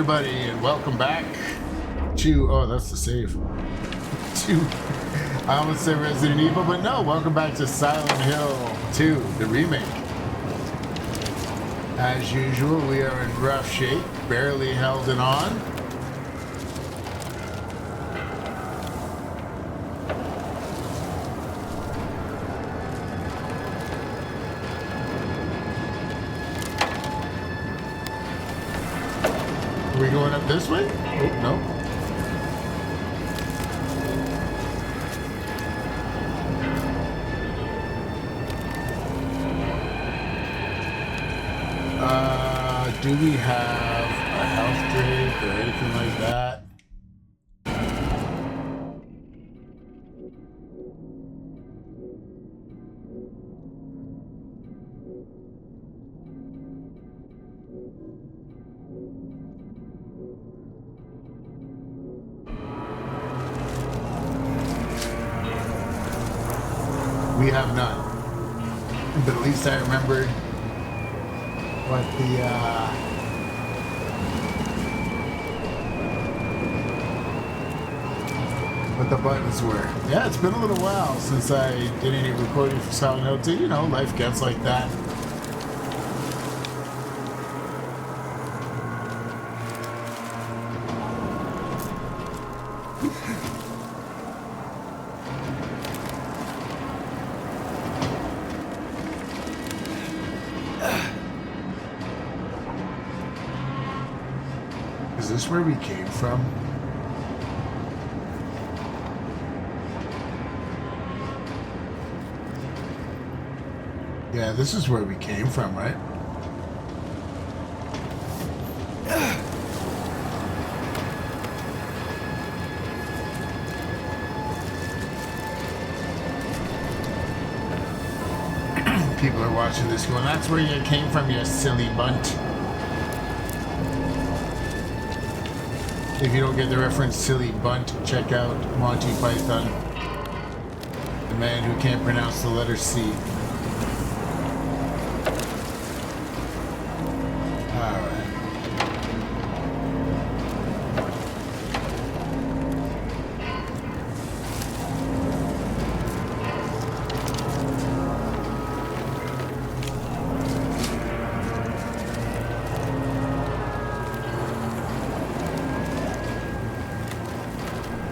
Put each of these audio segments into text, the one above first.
everybody, and welcome back to, oh, that's the save, to, I almost said Resident Evil, but no, welcome back to Silent Hill 2, the remake. As usual, we are in rough shape, barely holding on. Are we going up this way? Oh, no. Do we have a health drink or anything like that? We have none. But at least I remembered what the buttons were. Yeah, it's been a little while since I did any recording for Silent Hill 2. You know, life gets like that. Is this where we came from? Yeah, this is where we came from, right? People are watching this going, that's where you came from, you silly bunt. If you don't get the reference, silly bunt, check out Monty Python, the man who can't pronounce the letter C.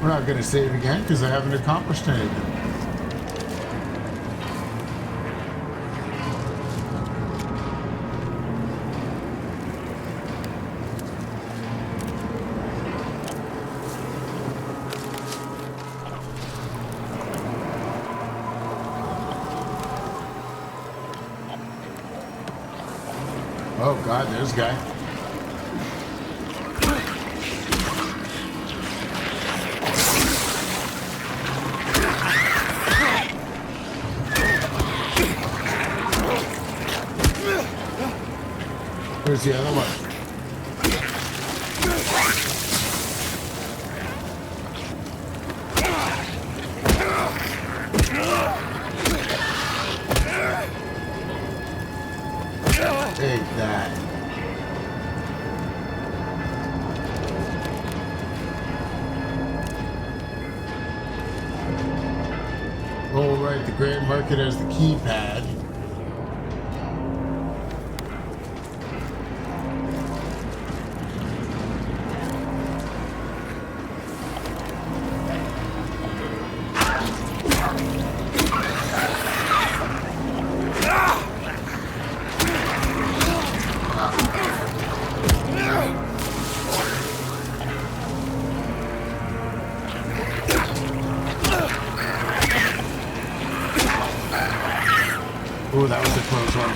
We're not going to save again because I haven't accomplished anything. Oh God, there's a guy. Where's the other one? Take that. Oh, right, the Grand Market has the keypad. Oh, that was a close one.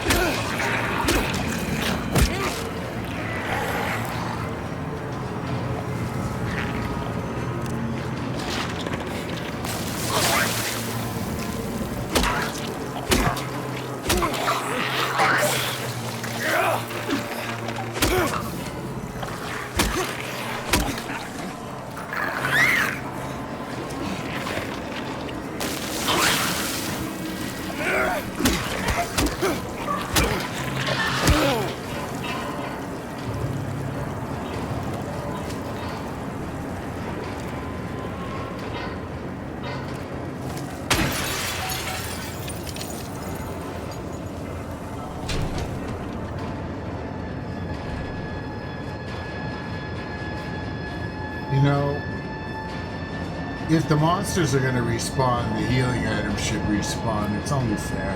If the monsters are going to respawn, the healing items should respawn. It's only fair.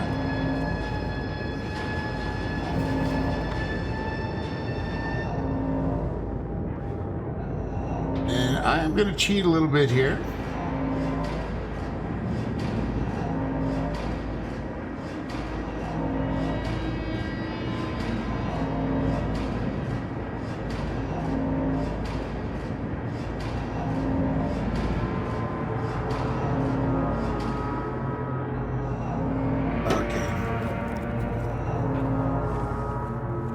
And I'm going to cheat a little bit here.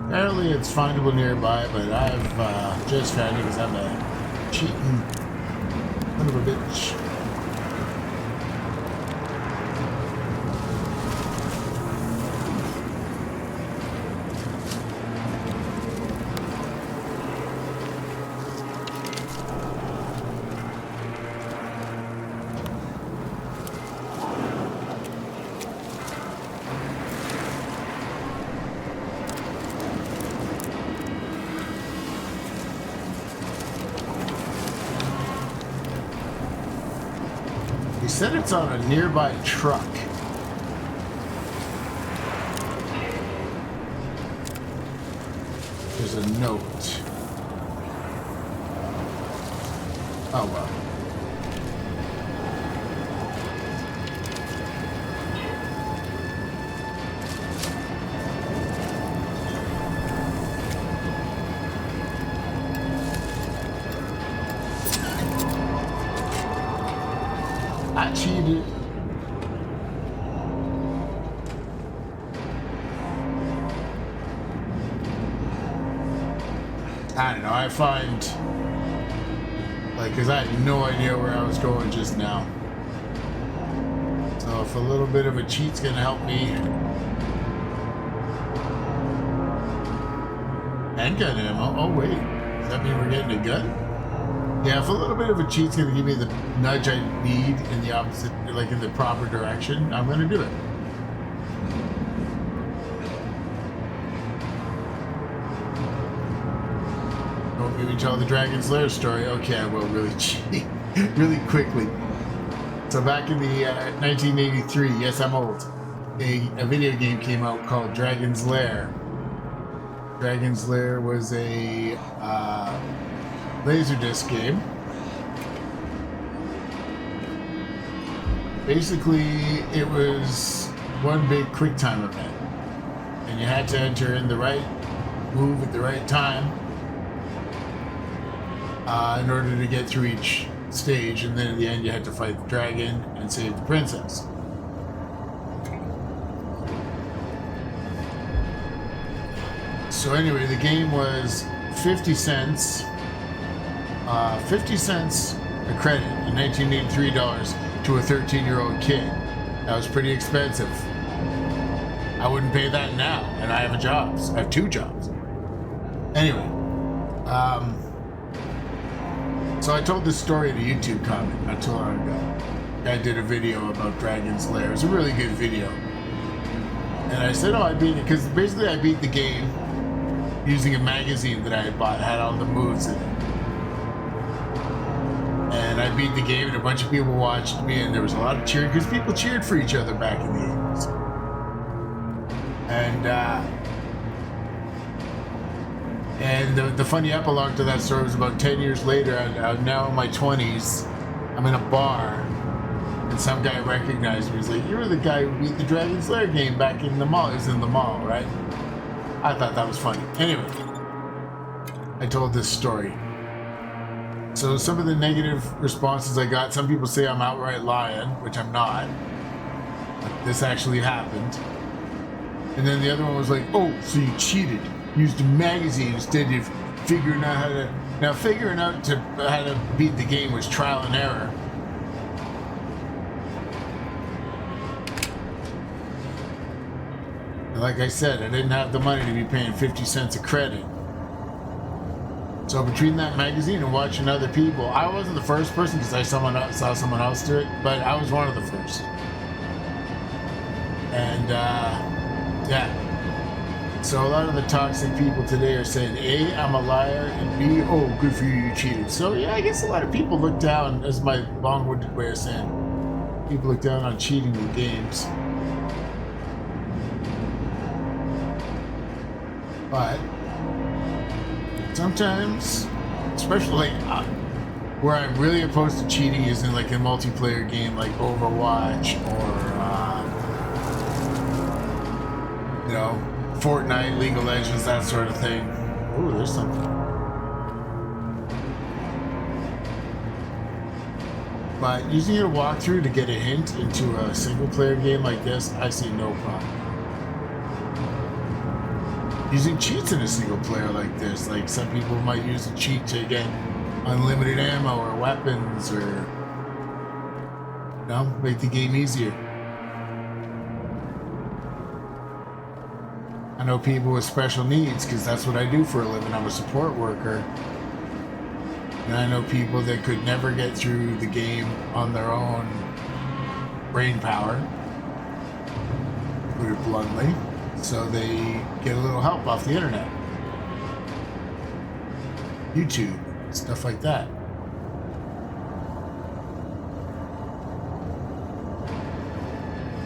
Apparently it's findable nearby, but I've just found it because I'm a cheating son of a bitch. He said it's on a nearby truck. There's a note. Oh well. I cheated. I don't know, I find, like, because I had no idea where I was going just now. So if a little bit of a cheat's gonna help me. Handgun ammo, oh wait, does that mean we're getting a gun? Yeah, if a little bit of a cheat's gonna give me the nudge I need in the opposite, like in the proper direction, I'm gonna do it. Don't maybe tell the Dragon's Lair story. Okay, I will really cheat, really quickly. So back in the 1983, yes, I'm old. A video game came out called Dragon's Lair. Dragon's Lair was a Laserdisc game. Basically, it was one big QuickTime event, and you had to enter in the right move at the right time in order to get through each stage, and then in the end you had to fight the dragon and save the princess. So anyway, the game was 50 cents. 50 cents a credit in 1983 dollars to a 13-year-old kid. That was pretty expensive. I wouldn't pay that now, and I have a job. I have 2 jobs. Anyway, so I told this story in a YouTube comment not too long ago. I did a video about Dragon's Lair. It was a really good video. And I said, oh, I beat it, because basically I beat the game using a magazine that I had bought. It had all the moves in it. And I beat the game, and a bunch of people watched me, and there was a lot of cheering, because people cheered for each other back in the 80s. And the funny epilogue to that story was about 10 years later, I'm now in my 20s, I'm in a bar, and some guy recognized me. He's like, you were the guy who beat the Dragon's Lair game back in the mall. It was in the mall, right? I thought that was funny. Anyway, I told this story. So some of the negative responses I got, some people say I'm outright lying, which I'm not. But this actually happened. And then the other one was like, oh, so you cheated. Used a magazine instead of figuring out how to... Now, figuring out how to beat the game was trial and error. And like I said, I didn't have the money to be paying 50 cents a credit. So between that magazine and watching other people, I wasn't the first person because I saw someone else do it, but I was one of the first. And yeah, So a lot of the toxic people today are saying, A, I'm a liar, and B, oh, good for you, you cheated. So yeah, I guess a lot of people look down, as my long-winded way of saying, people look down on cheating in games. But sometimes, especially where I'm really opposed to cheating is in like a multiplayer game like Overwatch or you know, Fortnite, League of Legends, that sort of thing. Oh, there's something. But using a walkthrough to get a hint into a single player game like this, I see no problem. Using cheats in a single player like this, like some people might use a cheat to get unlimited ammo or weapons or, you know, make the game easier. I know people with special needs because that's what I do for a living. I'm a support worker. And I know people that could never get through the game on their own brain power, to put it bluntly. So they get a little help off the internet. YouTube, stuff like that.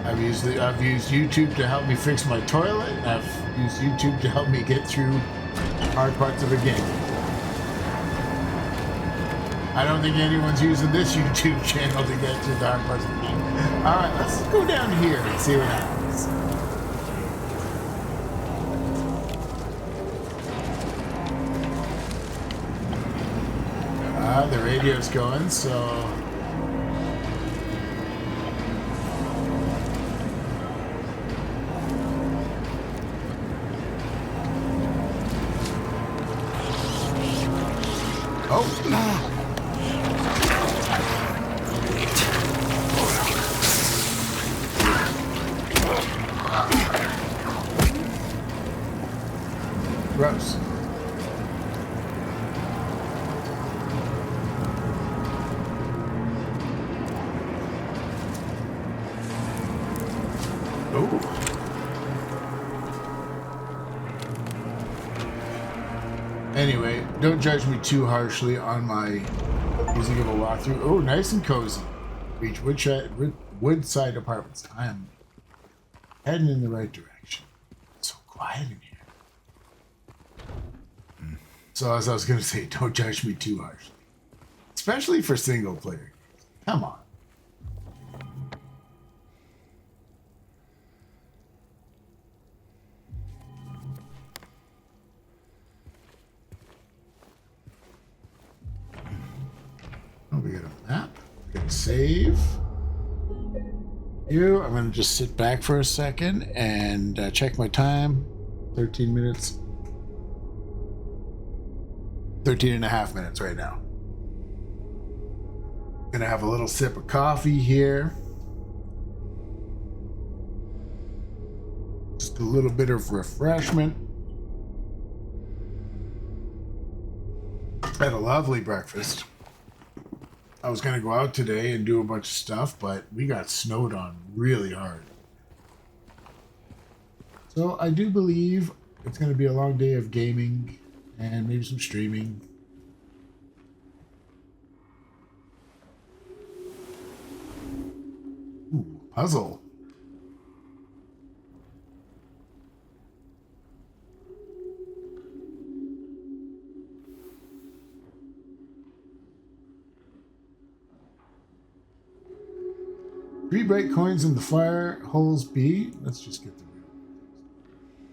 I've used YouTube to help me fix my toilet, and I've used YouTube to help me get through hard parts of a game. I don't think anyone's using this YouTube channel to get through the hard parts of the game. Alright, let's go down here and see what happens. The radio's going, so... Oh! Gross. Anyway, don't judge me too harshly on my using of a walkthrough. Oh, nice and cozy. Reach Woodside Apartments. I am heading in the right direction. It's so quiet in here. So as I was going to say, don't judge me too harshly. Especially for single player games. Come on. Oh, we got a map. We got a save. I'm going to just sit back for a second and check my time. 13 minutes. 13 and a half minutes right now. Going to have a little sip of coffee here. Just a little bit of refreshment. Had a lovely breakfast. I was going to go out today and do a bunch of stuff, but we got snowed on really hard. So I do believe it's going to be a long day of gaming and maybe some streaming. Ooh, puzzle. Three bright coins in the fire holes B. Let's just get the real.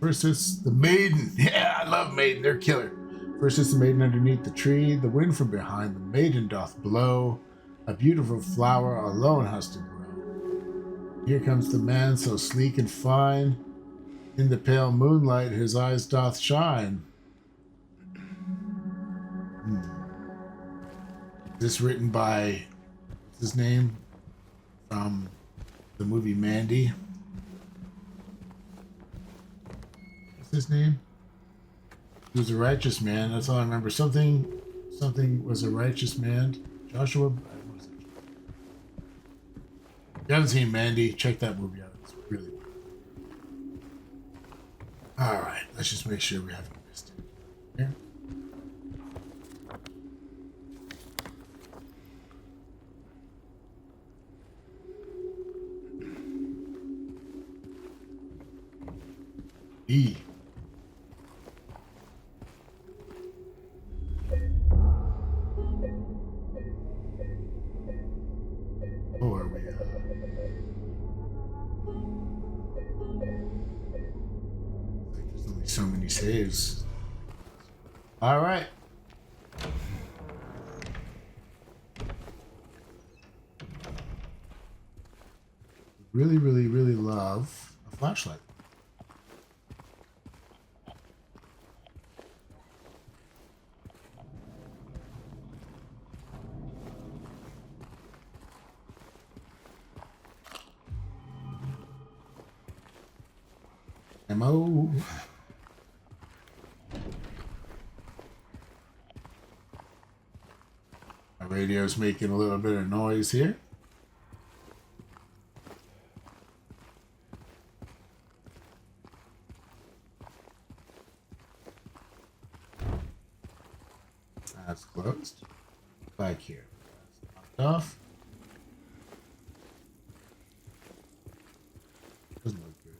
First is the maiden. Yeah, I love maiden. They're killer. First is the maiden underneath the tree. The wind from behind the maiden doth blow. A beautiful flower alone has to grow. Here comes the man so sleek and fine. In the pale moonlight his eyes doth shine. Is this written by, what's his name? From the movie Mandy. What's his name? He was a righteous man. That's all I remember. Something was a righteous man. Joshua. If you haven't seen Mandy, check that movie out. It's really good. All right, let's just make sure we haven't missed it here. E. Oh, are we? Like there's only so many saves. All right. Really, really, really love a flashlight. Ammo. My radio's making a little bit of noise here. That's closed. Back here. That's knocked off. Doesn't look good.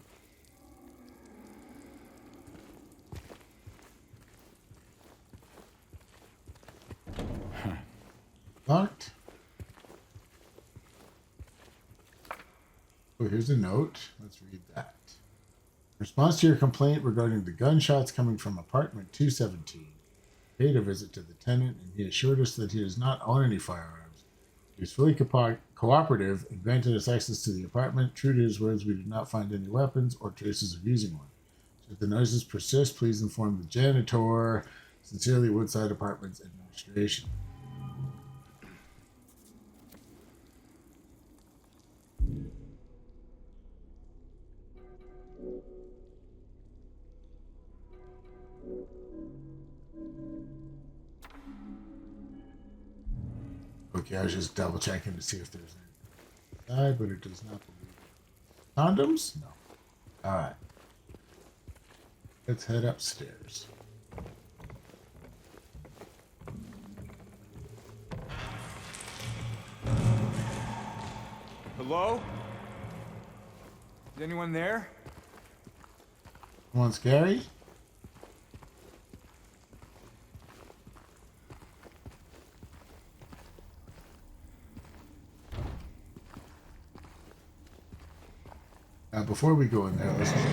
Locked. Oh, here's a note. Let's read that. In response to your complaint regarding the gunshots coming from apartment 217, paid a visit to the tenant, and he assured us that he does not own any firearms. He was fully cooperative and granted us access to the apartment. True to his words, we did not find any weapons or traces of using one. If the noises persist, please inform the janitor. Sincerely, Woodside Apartments Administration. Okay, I was just double checking to see if there's any inside, but it does not believe. Condoms? No. All right. Let's head upstairs. Hello? Is anyone there? Come on, scary. Before we go in there, let's just...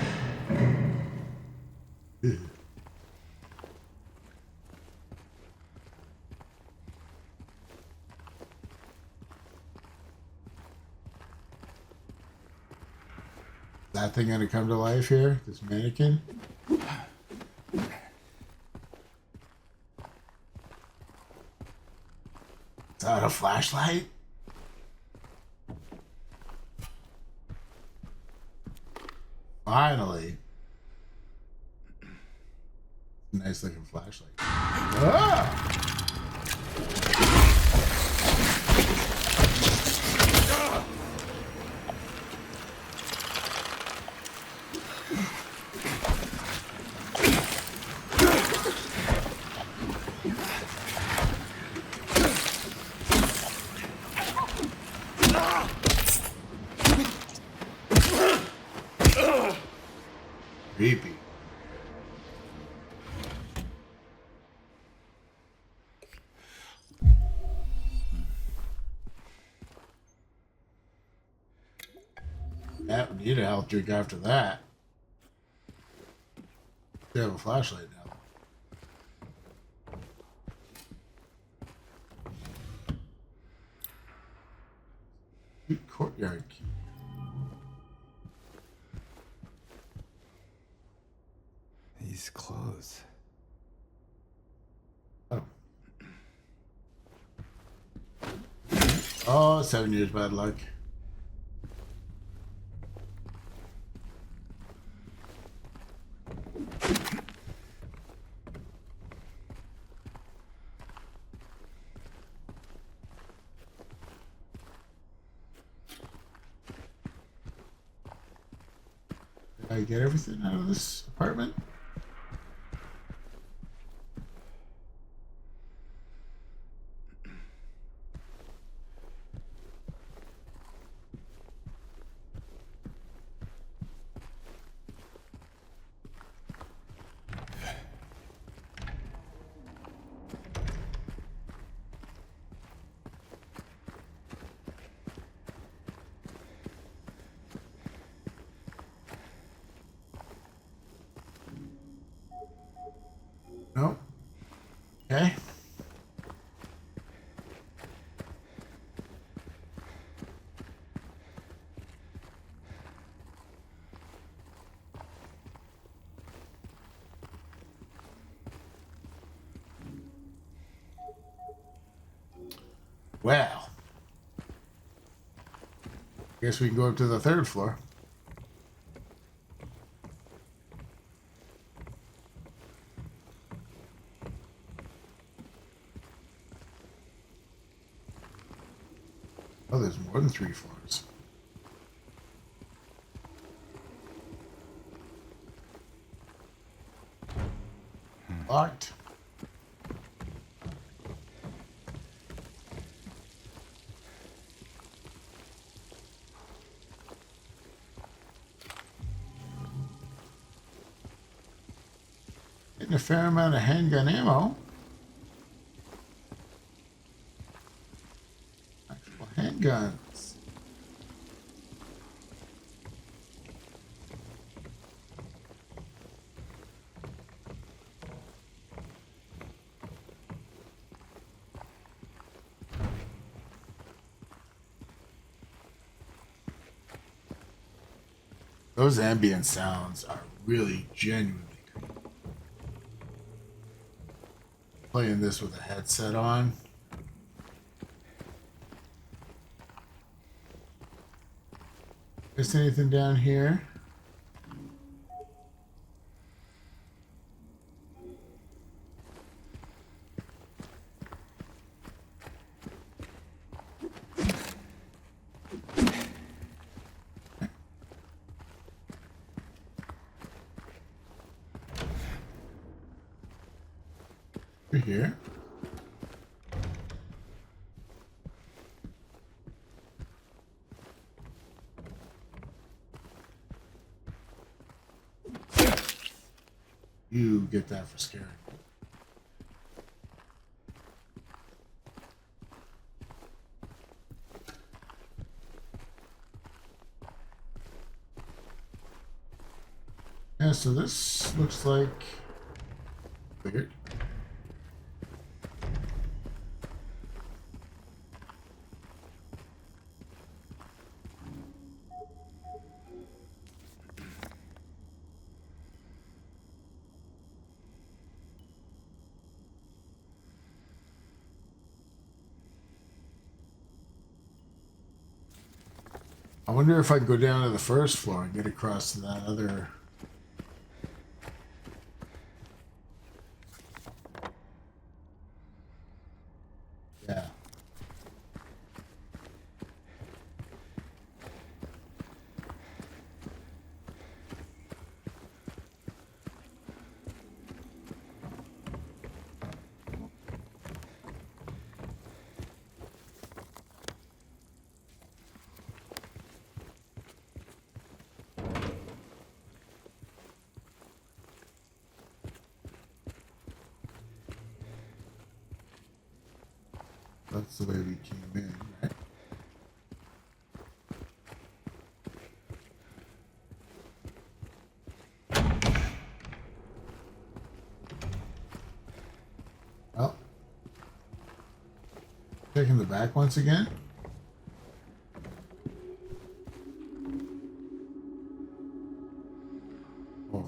That thing gonna come to life here? This mannequin? Is that a flashlight? Finally. Nice looking flashlight. Ah! Creepy. Yeah, we need a health drink after that. We have a flashlight now. Courtyard key. These clothes. Oh. Oh, 7 years bad luck. I get everything out of this apartment? No. Okay. Well, guess we can go up to the third floor. Oh, there's more than 3 floors. Locked. Getting a fair amount of handgun ammo. Actual handguns. Those ambient sounds are really genuinely creepy. Playing this with a headset on. Is anything down here? Over here. You get that for scaring. Yeah, so this looks like weird. I wonder if I can go down to the first floor and get across to that other. Yeah. That's the way we came in, right? Well, checking the back once again. Oh.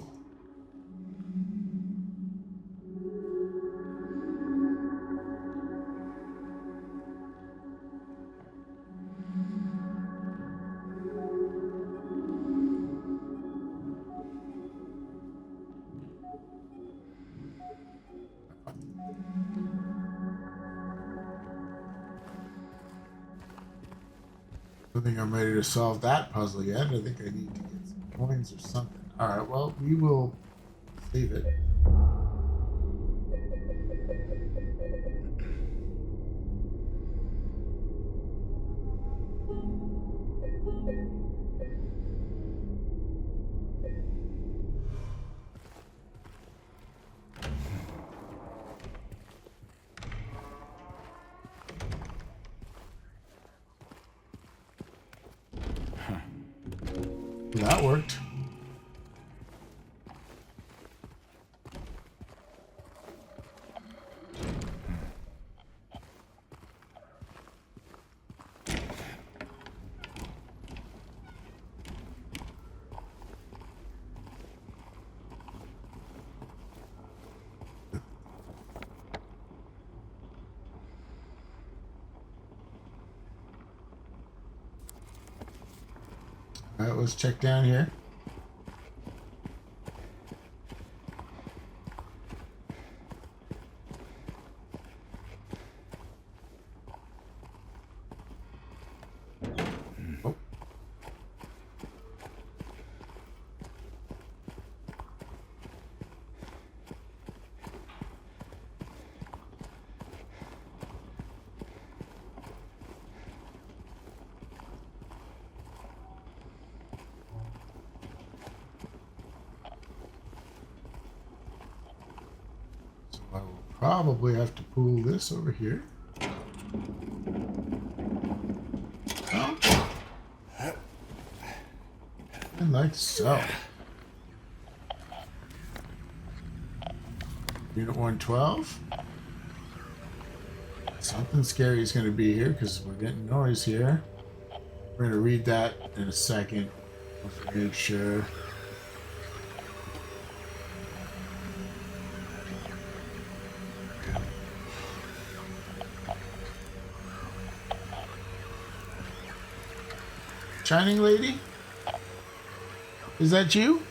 I don't think I'm ready to solve that puzzle yet. I think I need to get some coins or something. Alright, well, we will save it. That worked. All right, let's check down here. Oh. So I will probably have to pull this over here. Oh. And like so. Unit 112. Something scary is going to be here because we're getting noise here. We're going to read that in a second. Let's make sure. Shining lady? Is that you?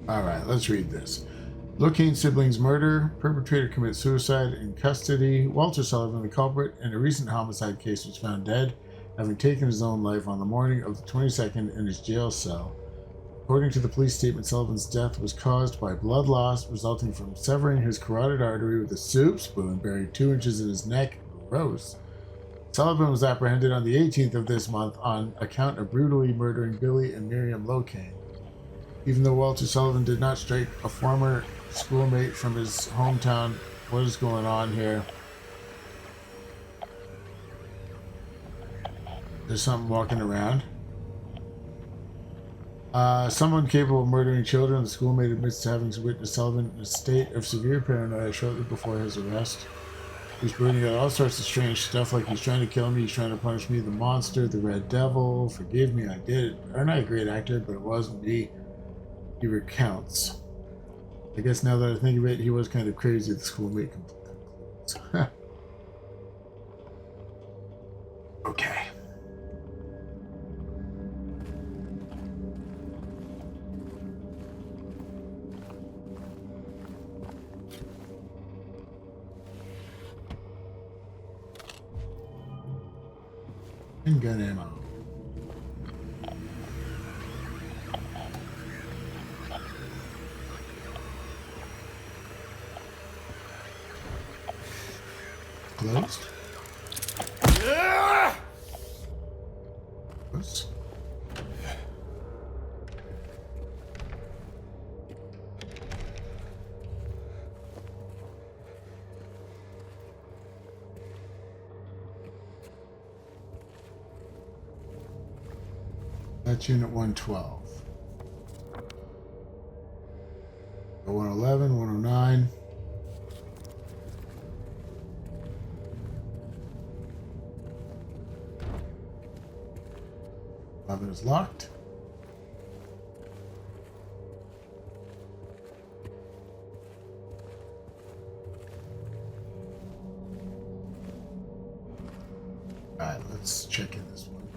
All right, let's read this. Locating siblings murder. Perpetrator commits suicide in custody. Walter Sullivan, the culprit in a recent homicide case, was found dead, having taken his own life on the morning of the 22nd in his jail cell. According to the police statement, Sullivan's death was caused by blood loss resulting from severing his carotid artery with a soup spoon buried 2 inches in his neck. Gross. Sullivan was apprehended on the 18th of this month on account of brutally murdering Billy and Miriam Locane. Even though Walter Sullivan did not strike a former schoolmate from his hometown, what is going on here? There's something walking around. Someone capable of murdering children. The schoolmate admits to having witnessed Sullivan in a state of severe paranoia shortly before his arrest. He's burning out all sorts of strange stuff, like he's trying to kill me, he's trying to punish me, the monster, the red devil, forgive me, I did it. I'm not a great actor, but it wasn't me. He recounts. I guess now that I think of it, he was kind of crazy, the schoolmate concludes. Okay. Handgun ammo. Closed. Closed. That's Unit 112. 111, 109. Oven is locked. Alright, let's check in this one.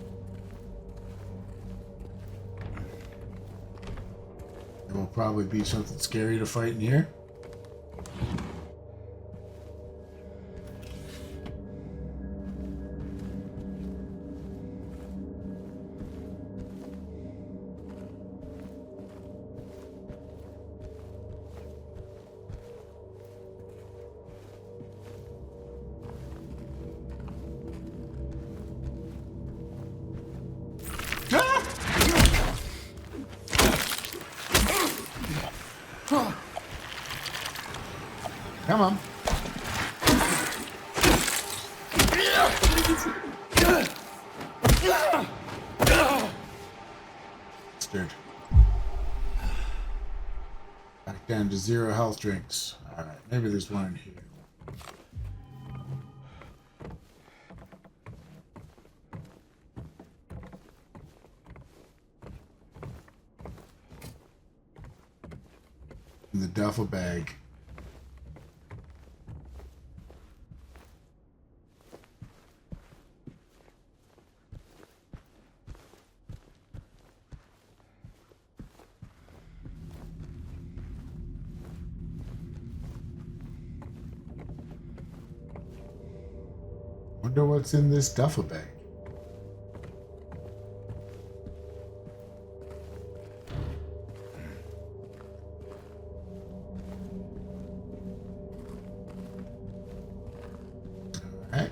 there'll probably be something scary to fight in here. Come on. Bastard. Back down to 0 health drinks. Alright, maybe there's one in here. In the duffel bag. Wonder what's in this duffel bag. Alright.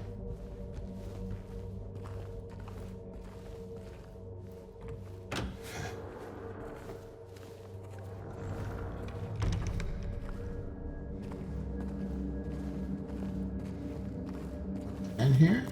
And here?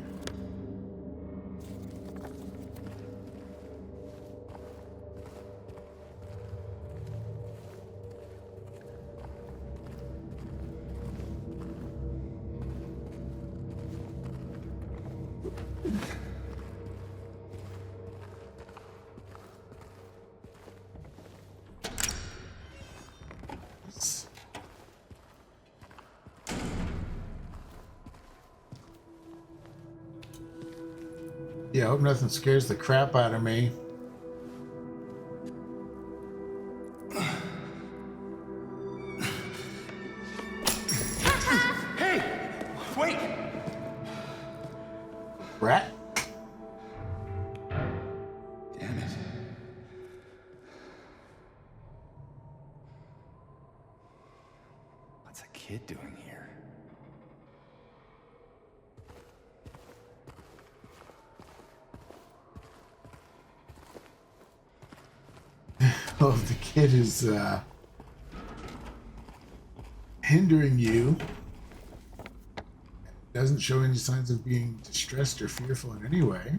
Yeah, I hope nothing scares the crap out of me. Hey! Wait! Rat? Damn it. What's a kid doing here? Oh, if the kid is hindering you, doesn't show any signs of being distressed or fearful in any way.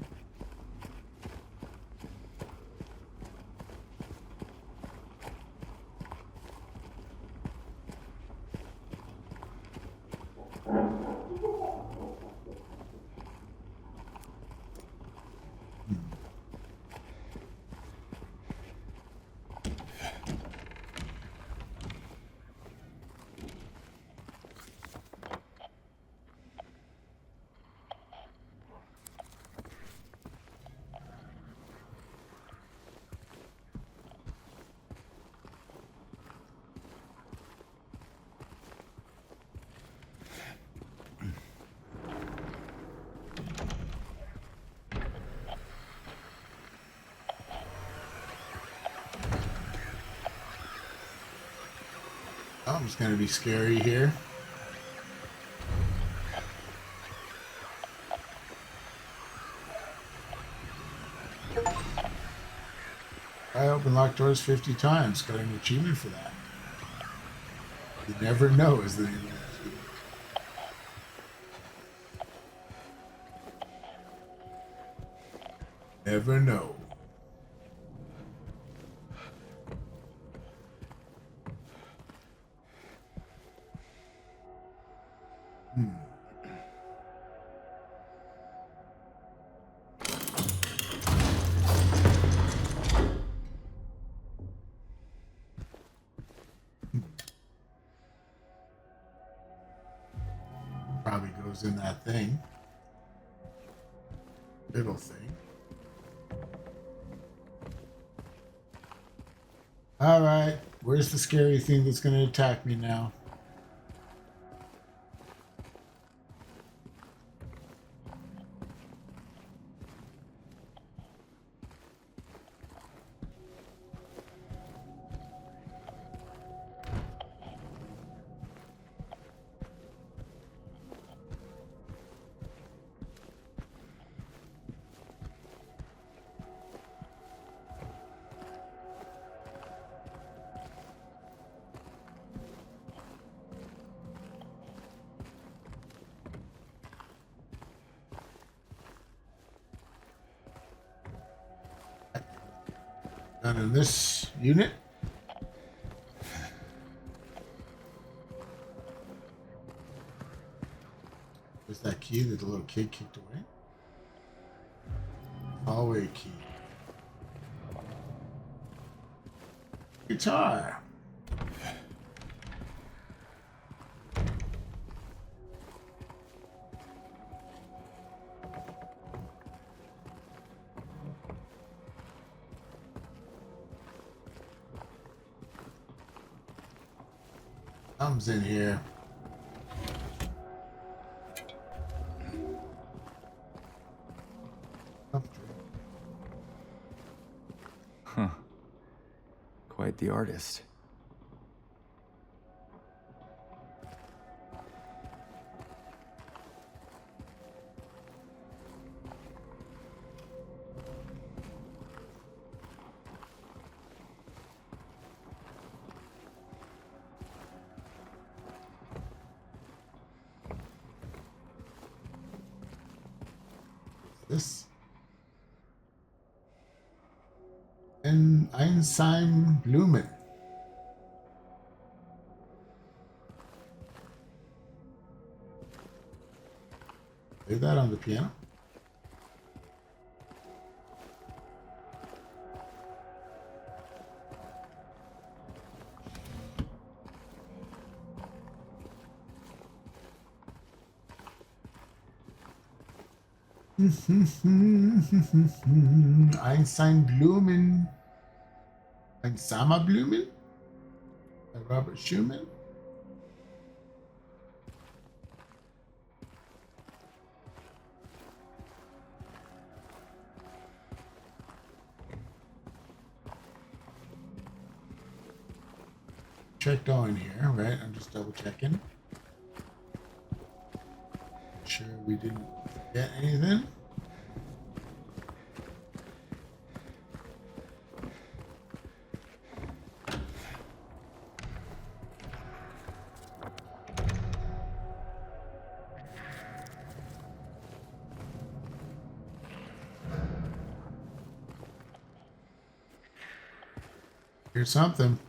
Oh, it's going to be scary here. I opened locked doors 50 times. Got an achievement for that. You never know, is the name of the achievement. Never know. Probably goes in that thing. Little thing. All right, Where's the scary thing that's going to attack me now? None in this unit. Where's that key that the little kid kicked away? Hallway key. Guitar. Thumbs in here. Huh. Quite the artist. This and Einstein Lumen. Play that on the piano. Einstein Blumen. Ein Sommerblumen? Robert Schumann? Checked on here, right? I'm just double checking. Sure we didn't get anything. Here's something.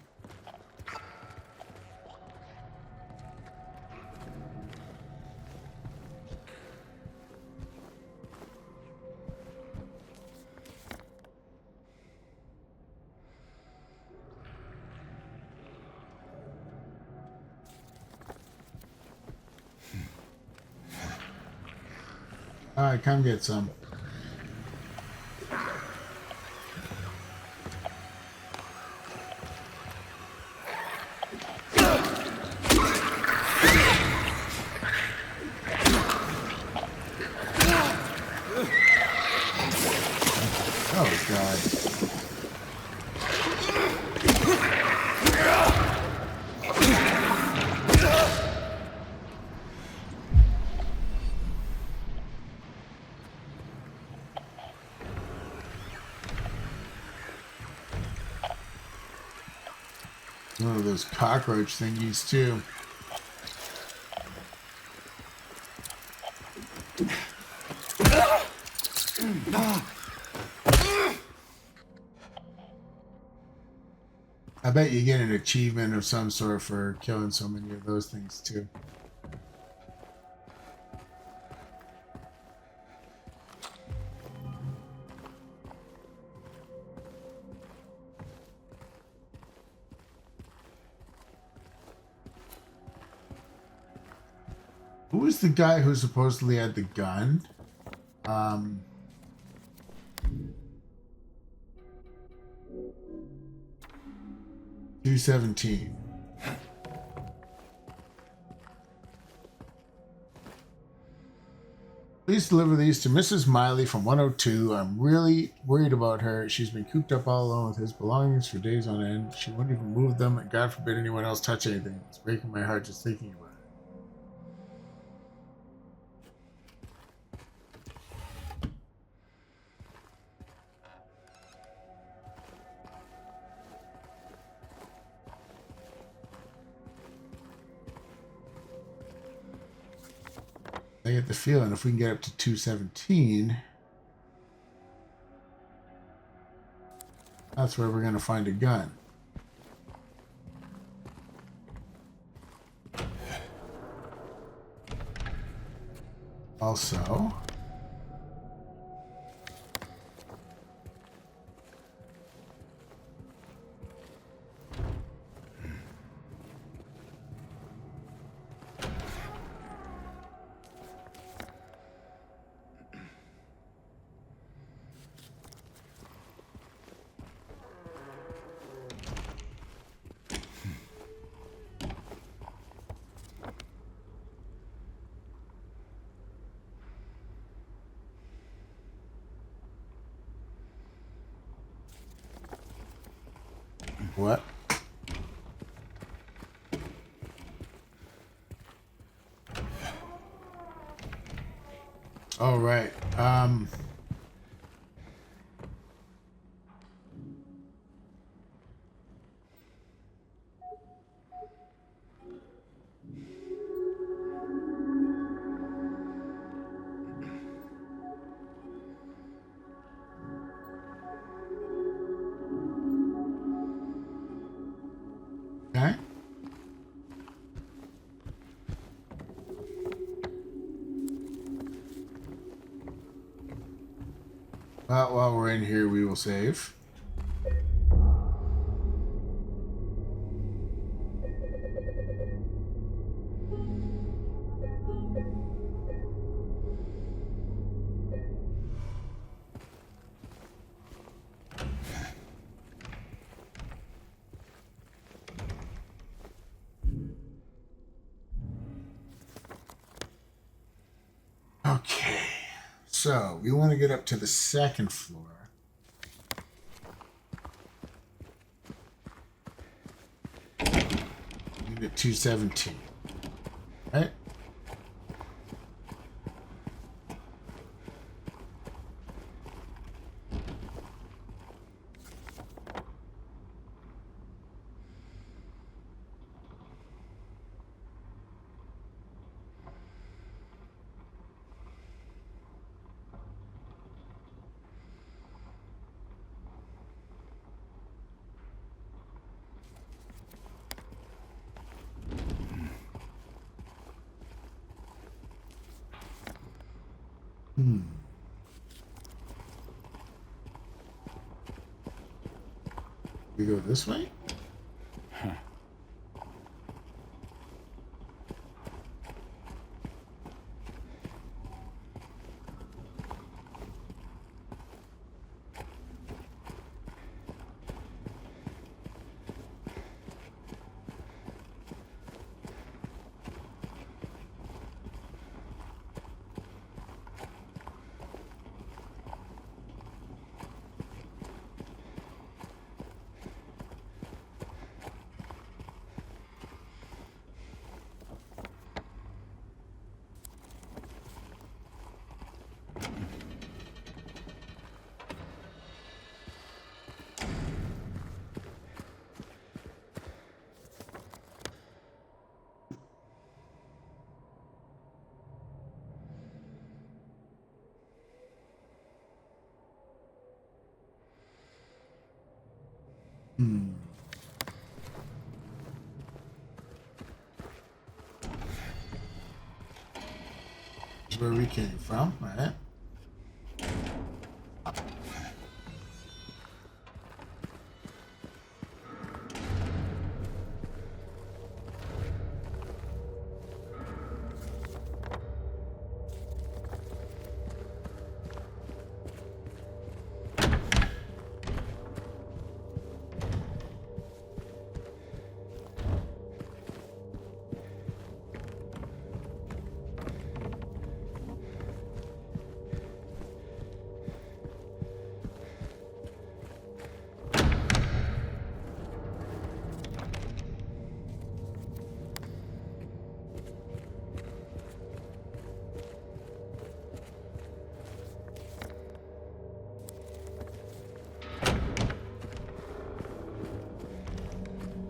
All right, come get some. Oh, God. One of those cockroach thingies, too. I bet you get an achievement of some sort for killing so many of those things, too. Who was the guy who supposedly had the gun? 217. Please deliver these to Mrs. Miley from 102. I'm really worried about her. She's been cooped up all alone with his belongings for days on end. She wouldn't even move them, and God forbid anyone else touch anything. It's breaking my heart just thinking about it. I get the feeling if we can get up to 217, that's where we're going to find a gun. Also, what? All right. Okay. Well, while we're in here, we will save. Okay. So, we want to get up to the second floor. Unit 217. Right? We go this way? That's where we came from, right?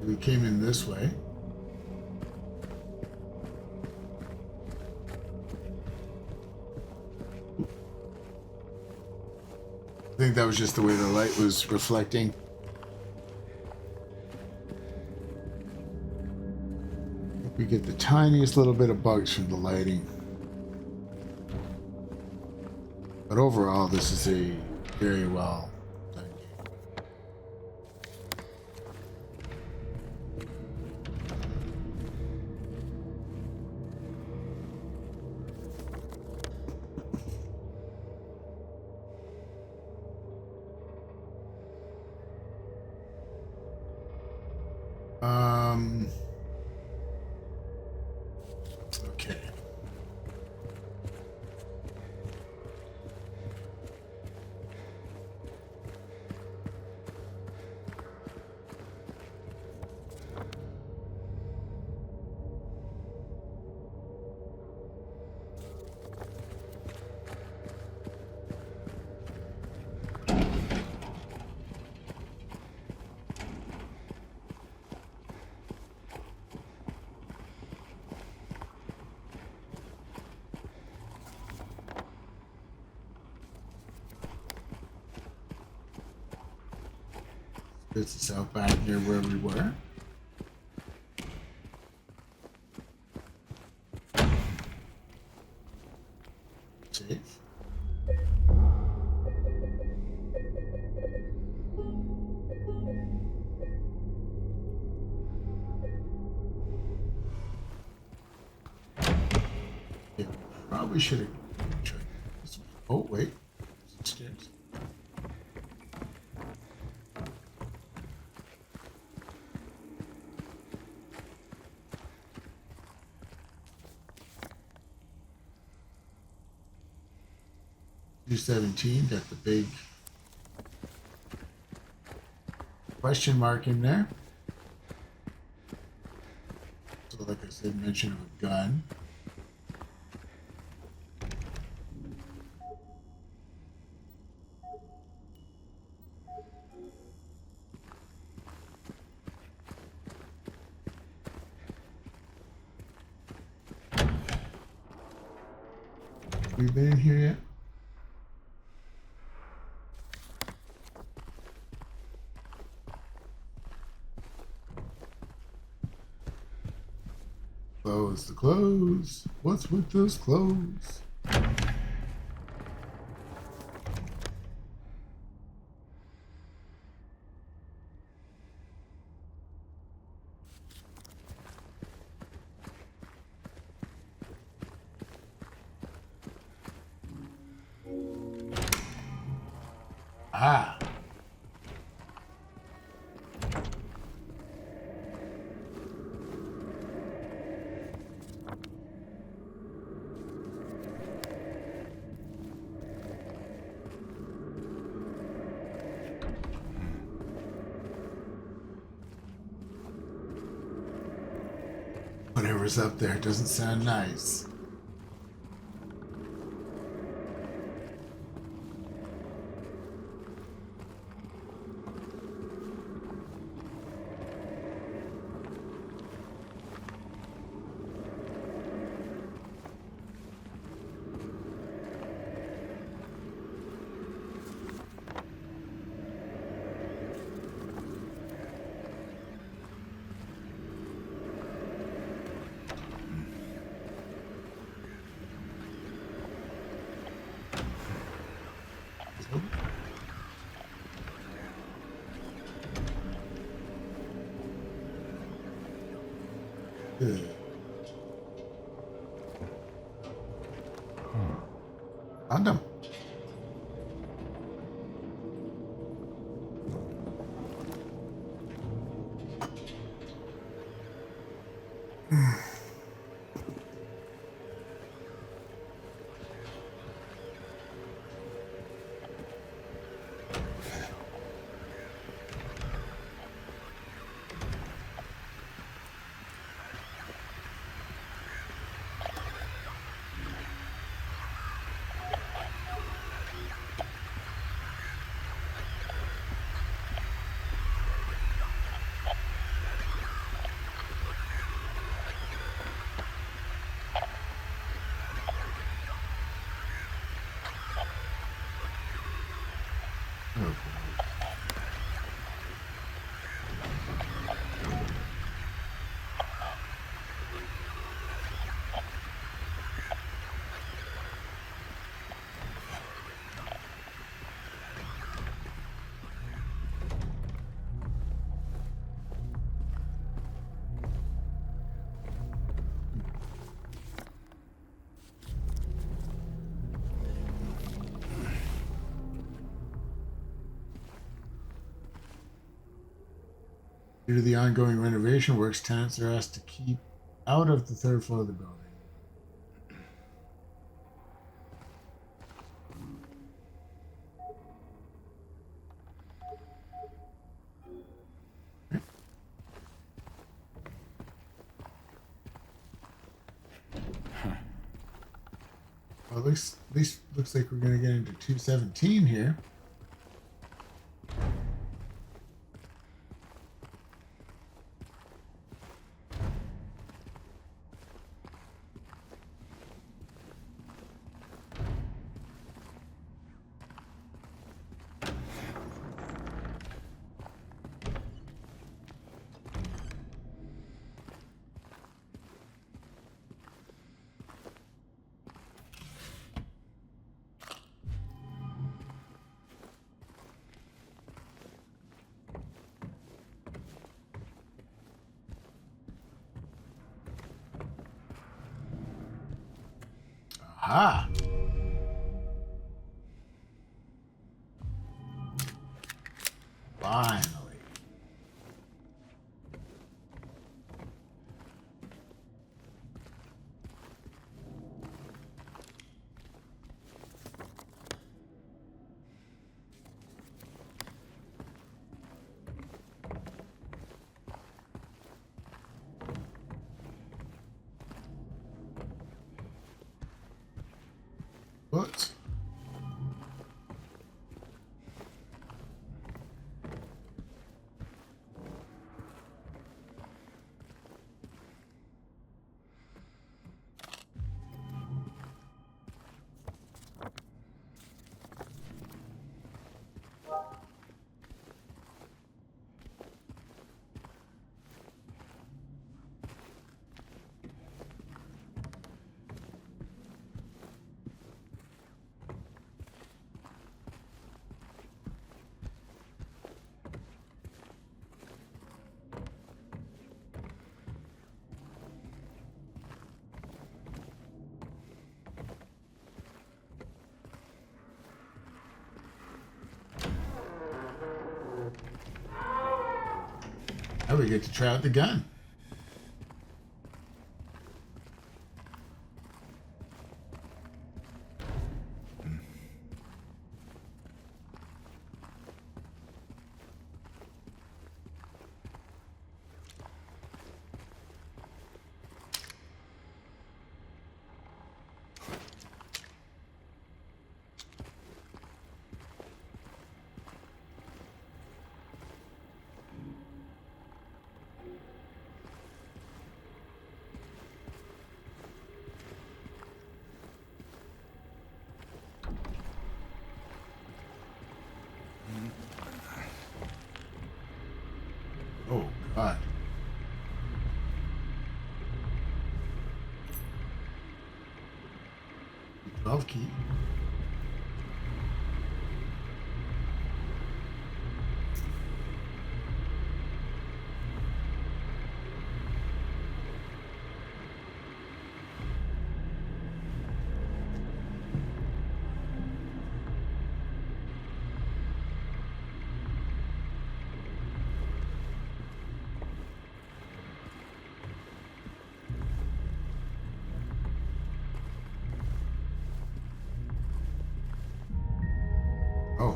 We came in this way. I think that was just the way the light was reflecting. We get the tiniest little bit of bugs from the lighting. But overall, this is a very well done game. Okay. This is out back here where we were. Safe. Yeah, probably should have tried this one. Oh, wait. There's stairs. U17 got the big question mark in there. So, like I said, mention of a gun. Have we been in here yet? Close the clothes. What's with those clothes? Ah. Whatever's up there doesn't sound nice. Good. Condom. Due to the ongoing renovation works, tenants are asked to keep out of the third floor of the building. Well, at least looks like we're going to get into 217 here. Aha! Finally. What? Now we get to try out the gun. Oh, God. Love key. Oh.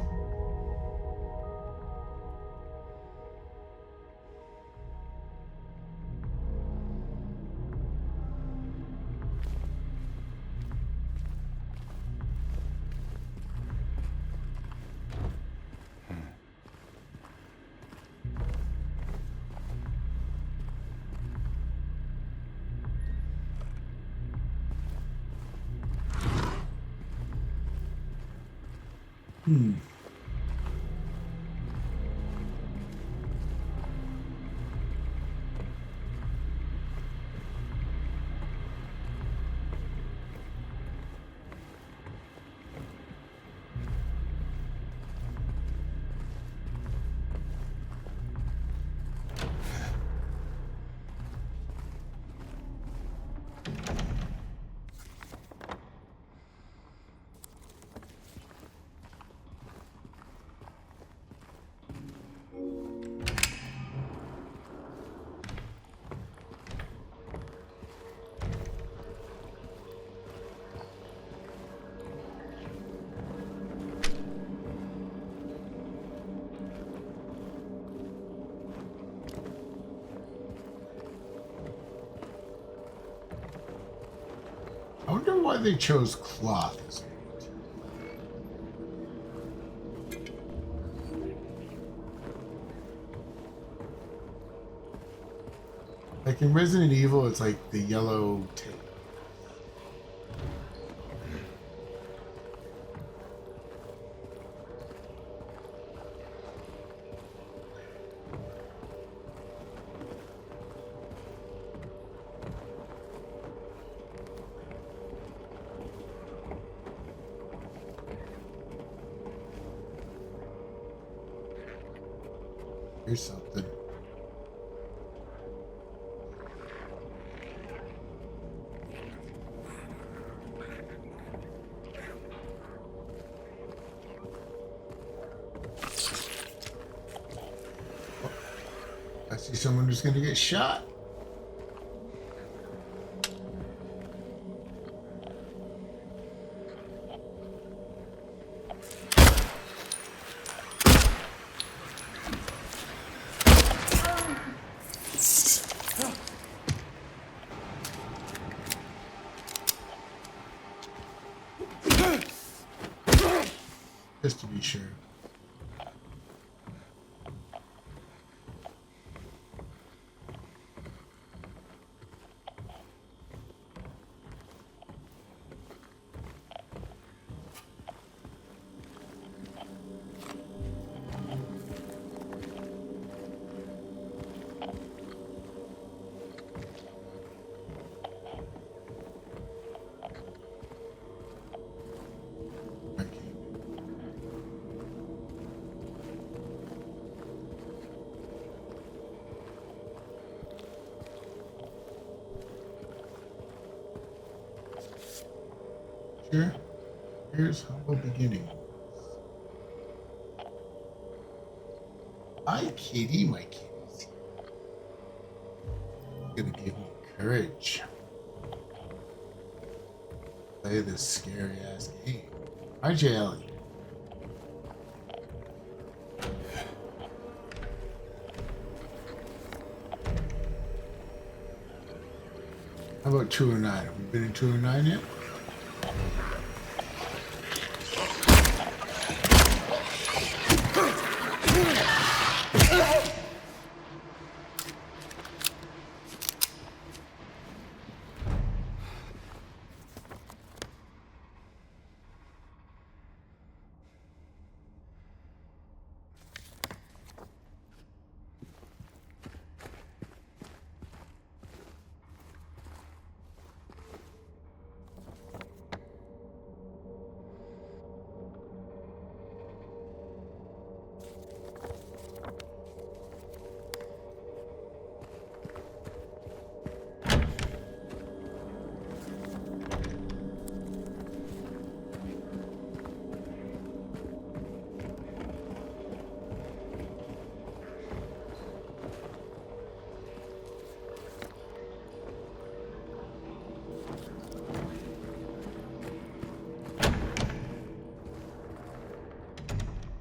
Hmm. wonder why they chose cloth as a like in Resident Evil, it's like the yellow tape. Here's something. I see someone who's going to get shot. Just to be sure. Sure. Here's humble beginning. Hi, Katie, my kitties. Gonna give me courage. Play this scary ass game. Hi, Ellie. How about 209? Have we been in 209 yet?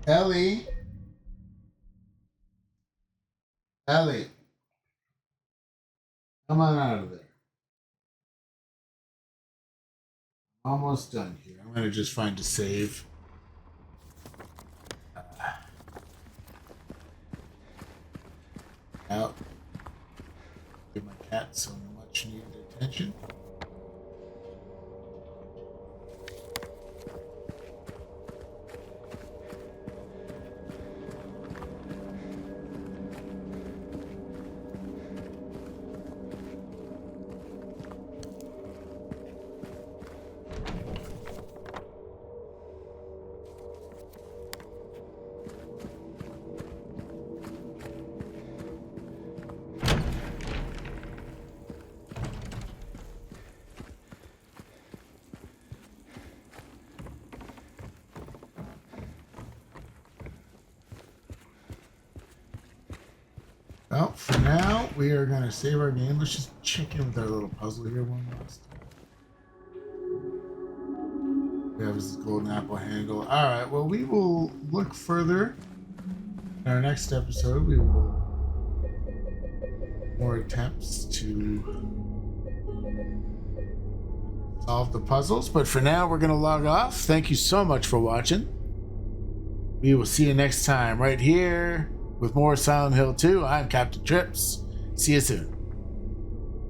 Ellie. Ellie. Come on out of there. Almost done here. I'm going to just find a save. Out. Give my cat some much needed attention. Well, for now, we are going to save our game. Let's just check in with our little puzzle here one last time. We have this golden apple handle. All right, well, we will look further. In our next episode, we will more attempts to solve the puzzles. But for now, we're going to log off. Thank you so much for watching. We will see you next time right here with more Silent Hill 2. I'm Captain Trips. See you soon.